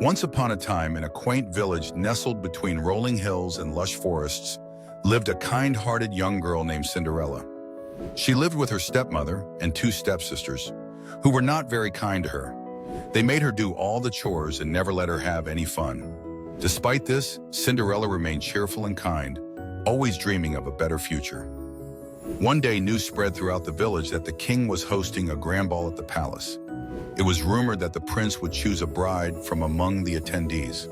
Once upon a time, in a quaint village nestled between rolling hills and lush forests, lived a kind-hearted young girl named Cinderella. She lived with her stepmother and two stepsisters, who were not very kind to her. They made her do all the chores and never let her have any fun. Despite this, Cinderella remained cheerful and kind, always dreaming of a better future. One day, news spread throughout the village that the king was hosting a grand ball at the palace. It was rumored that the prince would choose a bride from among the attendees.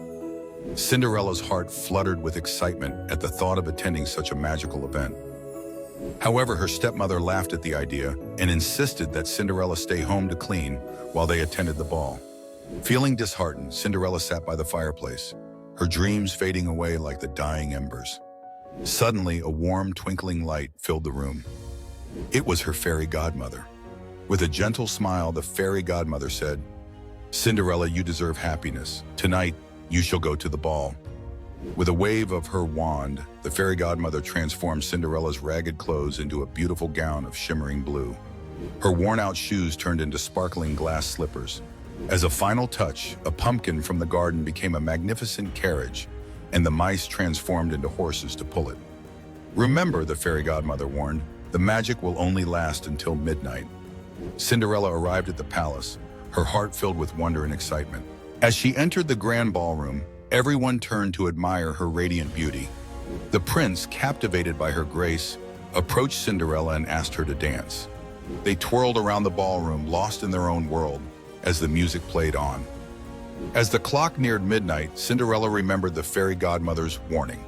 Cinderella's heart fluttered with excitement at the thought of attending such a magical event. However, her stepmother laughed at the idea and insisted that Cinderella stay home to clean while they attended the ball. Feeling disheartened, Cinderella sat by the fireplace, her dreams fading away like the dying embers. Suddenly, a warm, twinkling light filled the room. It was her fairy godmother. With a gentle smile, the fairy godmother said, "Cinderella, you deserve happiness. Tonight, you shall go to the ball." With a wave of her wand, the fairy godmother transformed Cinderella's ragged clothes into a beautiful gown of shimmering blue. Her worn-out shoes turned into sparkling glass slippers. As a final touch, a pumpkin from the garden became a magnificent carriage, and the mice transformed into horses to pull it. "Remember," the fairy godmother warned, "the magic will only last until midnight." Cinderella arrived at the palace, her heart filled with wonder and excitement. As she entered the grand ballroom, everyone turned to admire her radiant beauty. The prince, captivated by her grace, approached Cinderella and asked her to dance. They twirled around the ballroom, lost in their own world, as the music played on. As the clock neared midnight, Cinderella remembered the fairy godmother's warning.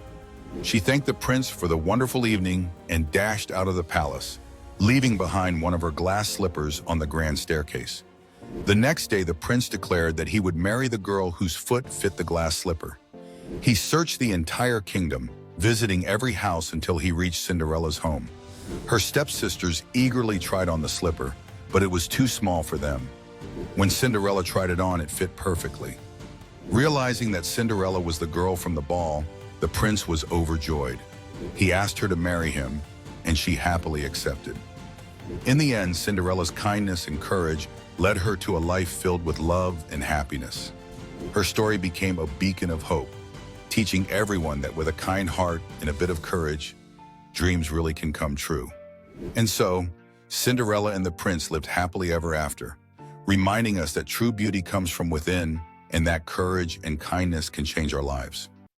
She thanked the prince for the wonderful evening and dashed out of the palace, leaving behind one of her glass slippers on the grand staircase. The next day, the prince declared that he would marry the girl whose foot fit the glass slipper. He searched the entire kingdom, visiting every house until he reached Cinderella's home. Her stepsisters eagerly tried on the slipper, but it was too small for them. When Cinderella tried it on, it fit perfectly. Realizing that Cinderella was the girl from the ball, the prince was overjoyed. He asked her to marry him, and she happily accepted. In the end, Cinderella's kindness and courage led her to a life filled with love and happiness. Her story became a beacon of hope, teaching everyone that with a kind heart and a bit of courage, dreams really can come true. And so, Cinderella and the prince lived happily ever after, reminding us that true beauty comes from within and that courage and kindness can change our lives.